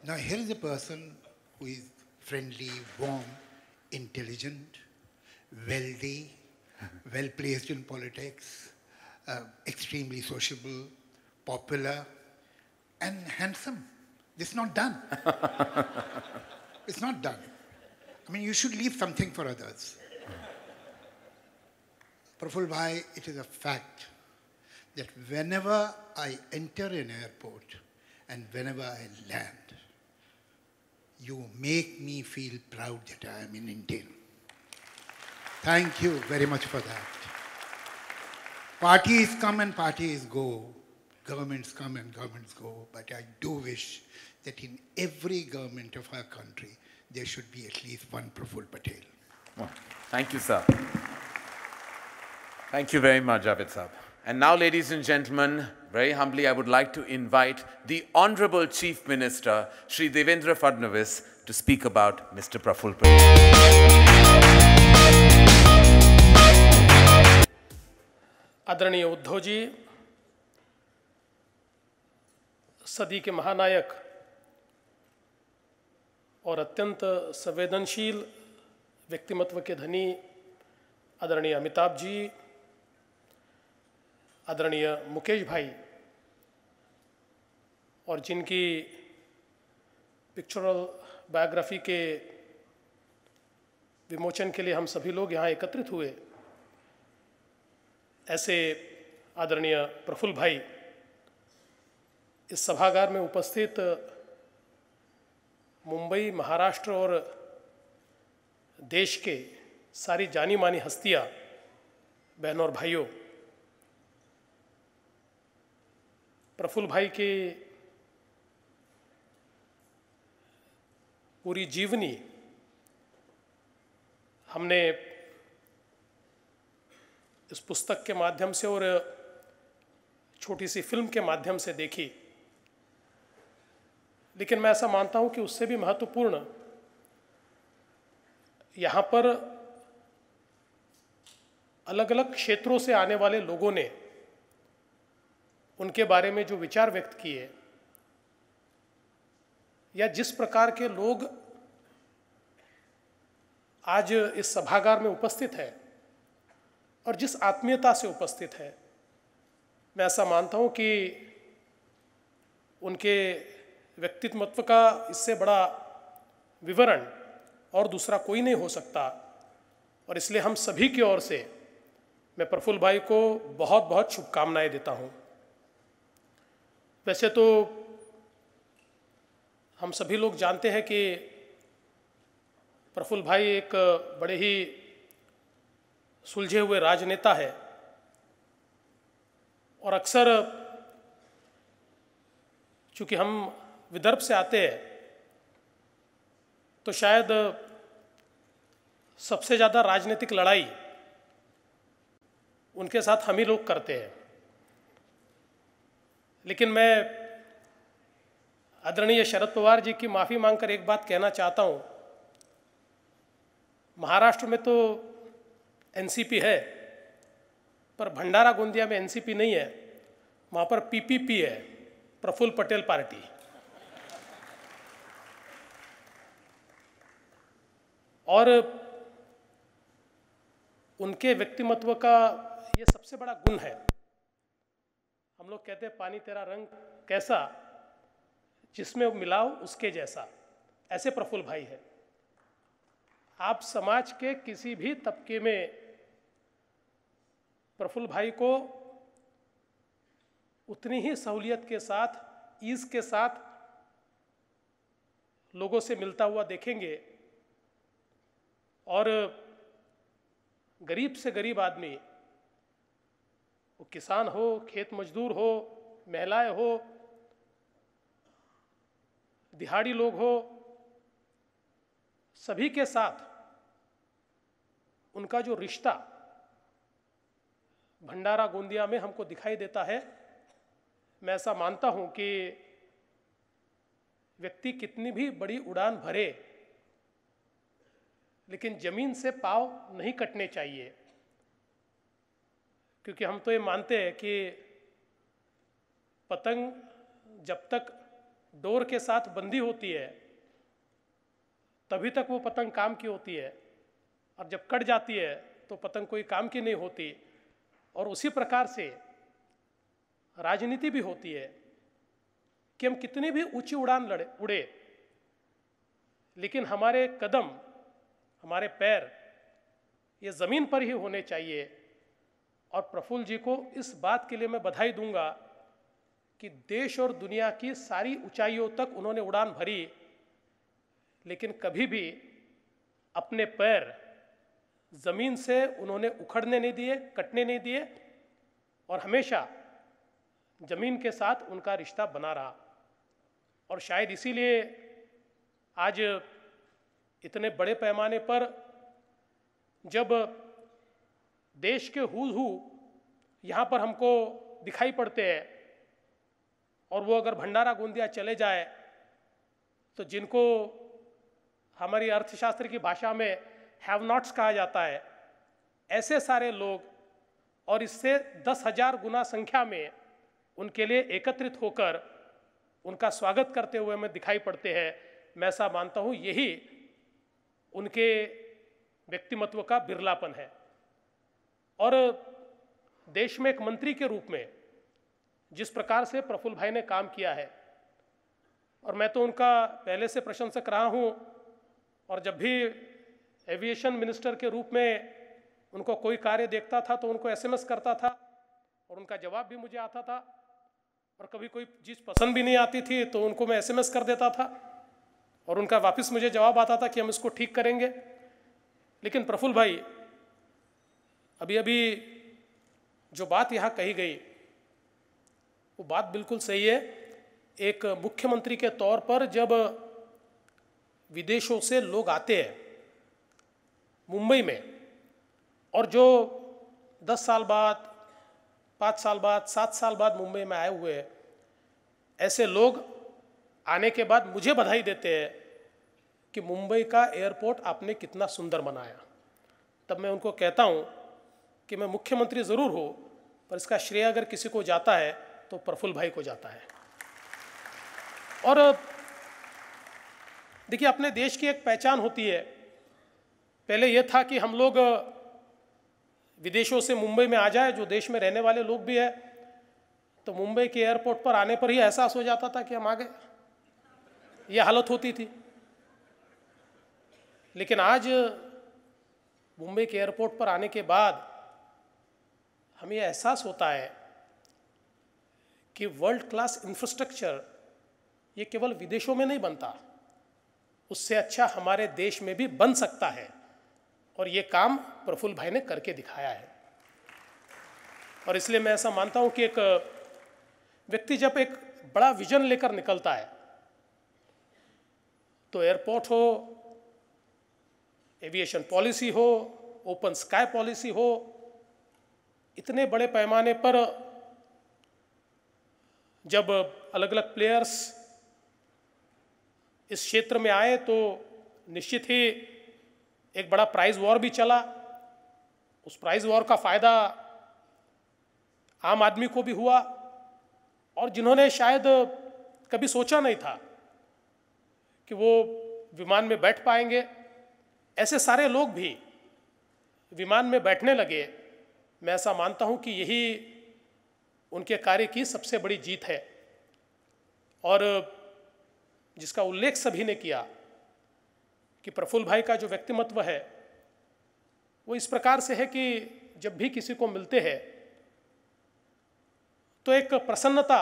Now, here is a person who is friendly, warm, intelligent, wealthy, well-placed in politics, extremely sociable, popular, and handsome. This is not done. It's not done. I mean, you should leave something for others. Praful Bhai, it is a fact that whenever I enter an airport and whenever I land, you make me feel proud that I am an Indian. Thank you very much for that. Parties come and parties go. Governments come and governments go. But I do wish that in every government of our country, there should be at least one Praful Patel. Well, thank you, sir. Thank you very much, Javed Saab. And now, ladies and gentlemen, very humbly, I would like to invite the Honorable Chief Minister, Shri Devendra Fadnavis, to speak about Mr. Praful Patel. आदरणीय उद्धव जी, सदी के महानायक और अत्यंत संवेदनशील व्यक्तिमत्व के धनी आदरणीय अमिताभ जी, आदरणीय मुकेश भाई, और जिनकी पिक्चरल बायोग्राफी के विमोचन के लिए हम सभी लोग यहाँ एकत्रित हुए, ऐसे आदरणीय प्रफुल्ल भाई इस सभागार में उपस्थित मुंबई, महाराष्ट्र और देश के सारी जानी मानी हस्तियाँ, बहनों और भाइयों, प्रफुल्ल भाई की पूरी जीवनी हमने इस पुस्तक के माध्यम से और छोटी सी फिल्म के माध्यम से देखी, लेकिन मैं ऐसा मानता हूं कि उससे भी महत्वपूर्ण यहाँ पर अलग अलग क्षेत्रों से आने वाले लोगों ने उनके बारे में जो विचार व्यक्त किए, या जिस प्रकार के लोग आज इस सभागार में उपस्थित है और जिस आत्मीयता से उपस्थित है, मैं ऐसा मानता हूं कि उनके व्यक्तित्व का इससे बड़ा विवरण और दूसरा कोई नहीं हो सकता। और इसलिए हम सभी की ओर से मैं प्रफुल्ल भाई को बहुत बहुत शुभकामनाएं देता हूं। वैसे तो हम सभी लोग जानते हैं कि प्रफुल्ल भाई एक बड़े ही सुलझे हुए राजनेता है, और अक्सर चूंकि हम विदर्भ से आते हैं तो शायद सबसे ज़्यादा राजनीतिक लड़ाई उनके साथ हम ही लोग करते हैं। लेकिन मैं आदरणीय शरद पवार जी की माफ़ी मांगकर एक बात कहना चाहता हूँ। महाराष्ट्र में तो एनसीपी है, पर भंडारा गोंदिया में एनसीपी नहीं है, वहाँ पर पीपीपी है, प्रफुल्ल पटेल पार्टी। और उनके व्यक्तिमत्व का ये सबसे बड़ा गुण है। हम लोग कहते हैं पानी तेरा रंग कैसा, जिसमें मिलाओ उसके जैसा, ऐसे प्रफुल्ल भाई है। आप समाज के किसी भी तबके में प्रफुल्ल भाई को उतनी ही सहूलियत के साथ, ईज के साथ लोगों से मिलता हुआ देखेंगे, और गरीब से गरीब आदमी, वो किसान हो, खेत मजदूर हो, महिलाएं हो, दिहाड़ी लोग हो, सभी के साथ उनका जो रिश्ता भंडारा गोंदिया में हमको दिखाई देता है। मैं ऐसा मानता हूं कि व्यक्ति कितनी भी बड़ी उड़ान भरे, लेकिन जमीन से पांव नहीं कटने चाहिए, क्योंकि हम तो ये मानते हैं कि पतंग जब तक डोर के साथ बंधी होती है तभी तक वो पतंग काम की होती है, और जब कट जाती है तो पतंग कोई काम की नहीं होती। और उसी प्रकार से राजनीति भी होती है कि हम कितनी भी ऊंची उड़ान उड़े, लेकिन हमारे कदम, हमारे पैर ये ज़मीन पर ही होने चाहिए। और प्रफुल्ल जी को इस बात के लिए मैं बधाई दूंगा कि देश और दुनिया की सारी ऊंचाइयों तक उन्होंने उड़ान भरी, लेकिन कभी भी अपने पैर ज़मीन से उन्होंने उखड़ने नहीं दिए, कटने नहीं दिए, और हमेशा ज़मीन के साथ उनका रिश्ता बना रहा। और शायद इसीलिए आज इतने बड़े पैमाने पर जब देश के हूज़ हू यहाँ पर हमको दिखाई पड़ते हैं, और वो अगर भंडारा गोंदिया चले जाए तो जिनको हमारी अर्थशास्त्र की भाषा में हैव नॉट्स कहा जाता है, ऐसे सारे लोग, और इससे 10,000 गुना संख्या में उनके लिए एकत्रित होकर उनका स्वागत करते हुए हमें दिखाई पड़ते हैं। मैं ऐसा मानता हूँ यही उनके व्यक्तिमत्व का बिरलापन है। और देश में एक मंत्री के रूप में जिस प्रकार से प्रफुल्ल भाई ने काम किया है, और मैं तो उनका पहले से प्रशंसक रहा हूँ, और जब भी एविएशन मिनिस्टर के रूप में उनको कोई कार्य देखता था तो उनको एसएमएस करता था और उनका जवाब भी मुझे आता था, और कभी कोई चीज़ पसंद भी नहीं आती थी तो उनको मैं एसएमएस कर देता था और उनका वापस मुझे जवाब आता था कि हम इसको ठीक करेंगे। लेकिन प्रफुल्ल भाई, अभी अभी जो बात यहाँ कही गई वो बात बिल्कुल सही है। एक मुख्यमंत्री के तौर पर जब विदेशों से लोग आते हैं मुंबई में, और जो 10 साल बाद, 5 साल बाद, 7 साल बाद मुंबई में आए हुए हैं, ऐसे लोग आने के बाद मुझे बधाई देते हैं कि मुंबई का एयरपोर्ट आपने कितना सुंदर बनाया। तब मैं उनको कहता हूं कि मैं मुख्यमंत्री ज़रूर हूं, पर इसका श्रेय अगर किसी को जाता है तो प्रफुल्ल भाई को जाता है। और देखिए, अपने देश की एक पहचान होती है। पहले यह था कि हम लोग विदेशों से मुंबई में आ जाए, जो देश में रहने वाले लोग भी हैं, तो मुंबई के एयरपोर्ट पर आने पर ही एहसास हो जाता था कि हम आ गए। ये हालत होती थी। लेकिन आज मुंबई के एयरपोर्ट पर आने के बाद हमें एहसास होता है कि वर्ल्ड क्लास इंफ्रास्ट्रक्चर ये केवल विदेशों में नहीं बनता, उससे अच्छा हमारे देश में भी बन सकता है। और ये काम प्रफुल्ल भाई ने करके दिखाया है। और इसलिए मैं ऐसा मानता हूं कि एक व्यक्ति जब एक बड़ा विजन लेकर निकलता है तो एयरपोर्ट हो, एविएशन पॉलिसी हो, ओपन स्काई पॉलिसी हो, इतने बड़े पैमाने पर जब अलग अलग प्लेयर्स इस क्षेत्र में आए तो निश्चित ही एक बड़ा प्राइस वॉर भी चला। उस प्राइस वॉर का फायदा आम आदमी को भी हुआ, और जिन्होंने शायद कभी सोचा नहीं था कि वो विमान में बैठ पाएंगे, ऐसे सारे लोग भी विमान में बैठने लगे। मैं ऐसा मानता हूं कि यही उनके कार्य की सबसे बड़ी जीत है, और जिसका उल्लेख सभी ने किया कि प्रफुल्ल भाई का जो व्यक्तिमत्व है वो इस प्रकार से है कि जब भी किसी को मिलते हैं तो एक प्रसन्नता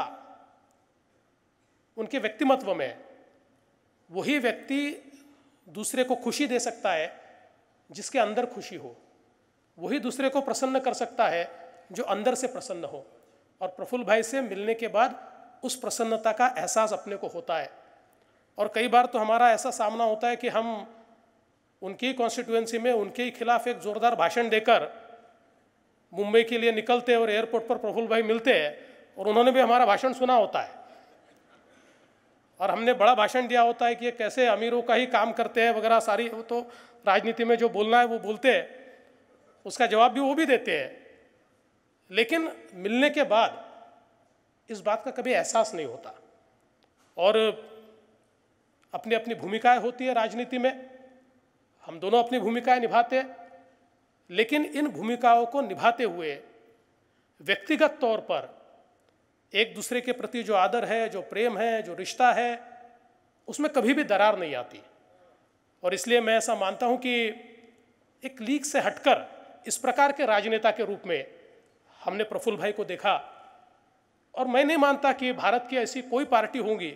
उनके व्यक्तिमत्व में, वही व्यक्ति दूसरे को खुशी दे सकता है जिसके अंदर खुशी हो, वही दूसरे को प्रसन्न कर सकता है जो अंदर से प्रसन्न हो। और प्रफुल्ल भाई से मिलने के बाद उस प्रसन्नता का एहसास अपने को होता है। और कई बार तो हमारा ऐसा सामना होता है कि हम उनकी कॉन्स्टिट्यूएंसी में उनके ही खिलाफ एक जोरदार भाषण देकर मुंबई के लिए निकलते और एयरपोर्ट पर प्रफुल्ल भाई मिलते हैं, और उन्होंने भी हमारा भाषण सुना होता है और हमने बड़ा भाषण दिया होता है कि ये कैसे अमीरों का ही काम करते हैं वगैरह, सारी वो तो राजनीति में जो बोलना है वो बोलते हैं, उसका जवाब भी वो भी देते हैं। लेकिन मिलने के बाद इस बात का कभी एहसास नहीं होता। और अपनी अपनी भूमिकाएं होती है राजनीति में, हम दोनों अपनी भूमिकाएं निभाते हैं, लेकिन इन भूमिकाओं को निभाते हुए व्यक्तिगत तौर पर एक दूसरे के प्रति जो आदर है, जो प्रेम है, जो रिश्ता है, उसमें कभी भी दरार नहीं आती। और इसलिए मैं ऐसा मानता हूं कि एक लीग से हटकर इस प्रकार के राजनेता के रूप में हमने प्रफुल्ल भाई को देखा। और मैं नहीं मानता कि भारत की ऐसी कोई पार्टी होगी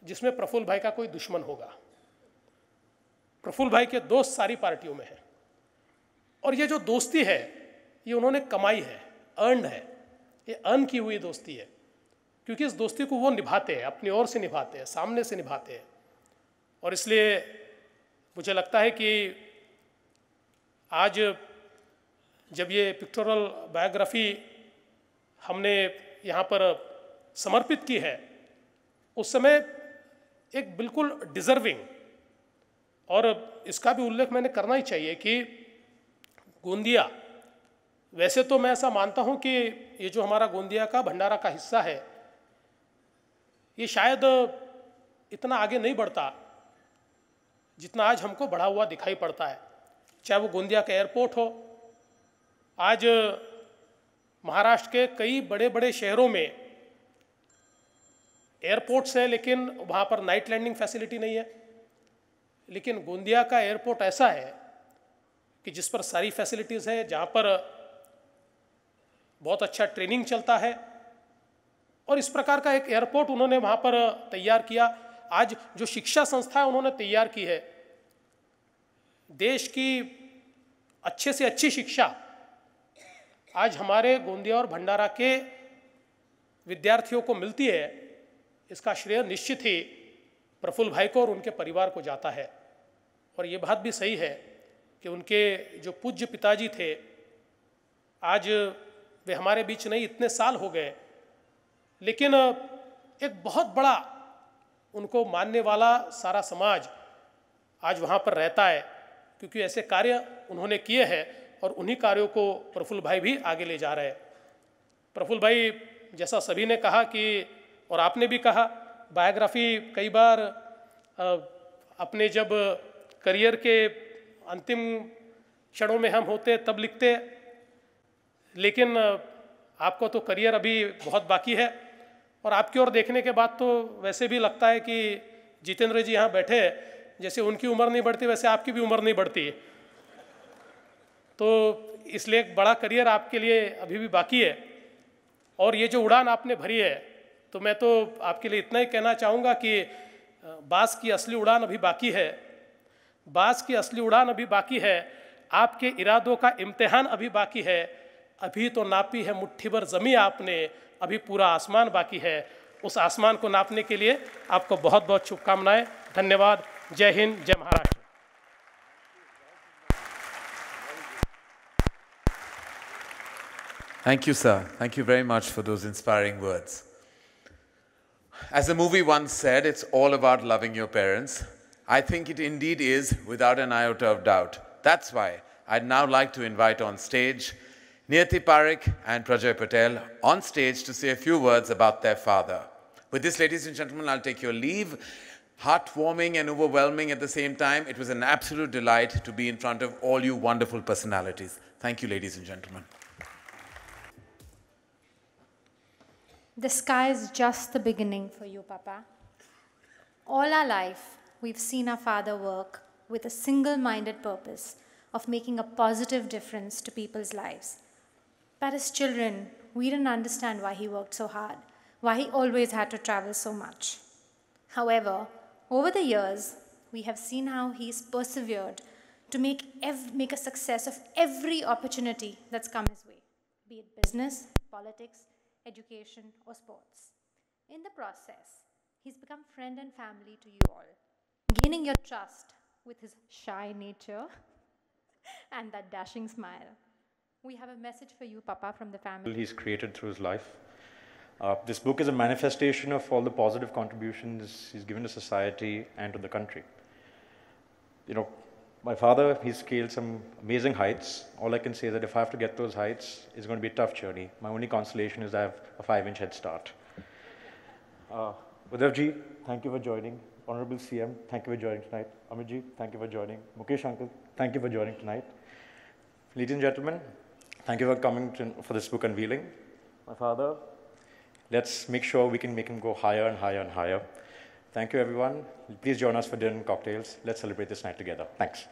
जिसमें प्रफुल्ल भाई का कोई दुश्मन होगा। प्रफुल्ल भाई के दोस्त सारी पार्टियों में हैं, और ये जो दोस्ती है ये उन्होंने कमाई है, अर्न्ड है, ये अर्न की हुई दोस्ती है, क्योंकि इस दोस्ती को वो निभाते हैं, अपनी ओर से निभाते हैं, सामने से निभाते हैं। और इसलिए मुझे लगता है कि आज जब ये पिक्टोरल बायोग्राफी हमने यहाँ पर समर्पित की है, उस समय एक बिल्कुल डिज़र्विंग, और इसका भी उल्लेख मैंने करना ही चाहिए कि गोंदिया, वैसे तो मैं ऐसा मानता हूँ कि ये जो हमारा गोंदिया का भंडारा का हिस्सा है, ये शायद इतना आगे नहीं बढ़ता जितना आज हमको बढ़ा हुआ दिखाई पड़ता है। चाहे वो गोंदिया का एयरपोर्ट हो, आज महाराष्ट्र के कई बड़े बड़े शहरों में एयरपोर्ट्स है लेकिन वहाँ पर नाइट लैंडिंग फैसिलिटी नहीं है। लेकिन गोंदिया का एयरपोर्ट ऐसा है कि जिस पर सारी फैसिलिटीज़ है, जहाँ पर बहुत अच्छा ट्रेनिंग चलता है, और इस प्रकार का एक एयरपोर्ट उन्होंने वहाँ पर तैयार किया। आज जो शिक्षा संस्था है उन्होंने तैयार की है, देश की अच्छे से अच्छी शिक्षा आज हमारे गोंदिया और भंडारा के विद्यार्थियों को मिलती है। इसका श्रेय निश्चित ही प्रफुल्ल भाई को और उनके परिवार को जाता है। और ये बात भी सही है कि उनके जो पूज्य पिताजी थे, आज वे हमारे बीच नहीं, इतने साल हो गए, लेकिन एक बहुत बड़ा उनको मानने वाला सारा समाज आज वहाँ पर रहता है, क्योंकि ऐसे कार्य उन्होंने किए हैं और उन्हीं कार्यों को प्रफुल्ल भाई भी आगे ले जा रहे हैं। प्रफुल्ल भाई, जैसा सभी ने कहा कि, और आपने भी कहा, बायोग्राफी कई बार अपने जब करियर के अंतिम क्षणों में हम होते तब लिखते, लेकिन आपको तो करियर अभी बहुत बाकी है। और आपकी ओर देखने के बाद तो वैसे भी लगता है कि जितेंद्र जी यहाँ बैठे, जैसे उनकी उम्र नहीं बढ़ती वैसे आपकी भी उम्र नहीं बढ़ती। तो इसलिए एक बड़ा करियर आपके लिए अभी भी बाकी है। और ये जो उड़ान आपने भरी है, तो मैं तो आपके लिए इतना ही कहना चाहूँगा कि बास की असली उड़ान अभी बाकी है, बास की असली उड़ान अभी बाकी है। आपके इरादों का इम्तिहान अभी बाकी है। अभी तो नापी है मुट्ठी भर ज़मीं आपने, अभी पूरा आसमान बाकी है। उस आसमान को नापने के लिए आपको बहुत बहुत शुभकामनाएं। धन्यवाद। जय हिंद, जय Maharashtra. Thank you, sir. Thank you very much for those inspiring words. As the movie once said, it's all about loving your parents. I think it indeed is, without an iota of doubt. That's why I'd now like to invite on stage Niyati Parekh and Prajay Patel on stage to say a few words about their father. With this, ladies and gentlemen, I'll take your leave. Heartwarming and overwhelming at the same time. It was an absolute delight to be in front of all you wonderful personalities. Thank you, ladies and gentlemen. The sky is just the beginning for you, Papa. All our life, we've seen our father work with a single-minded purpose of making a positive difference to people's lives. But as children, we didn't understand why he worked so hard, why he always had to travel so much. However, over the years, we have seen how he's persevered to make a success of every opportunity that's come his way, be it business, politics, education, or sports. In the process, he's become friend and family to you all, gaining your trust with his shy nature and that dashing smile. We have a message for you, Papa, from the family. He's created through his life. This book is a manifestation of all the positive contributions he's given to society and to the country. You know, my father, he's scaled some amazing heights. All I can say is that if I have to get those heights, it's going to be a tough journey. My only consolation is I have a 5-inch head start. Uddhavji, thank you for joining. Honorable CM, thank you for joining tonight. Amitji, thank you for joining. Mukesh Uncle, thank you for joining tonight. Ladies and gentlemen, thank you for coming for this book unveiling. My father, let's make sure we can make him go higher and higher and higher. Thank you, everyone. Please join us for dinner and cocktails. Let's celebrate this night together. Thanks.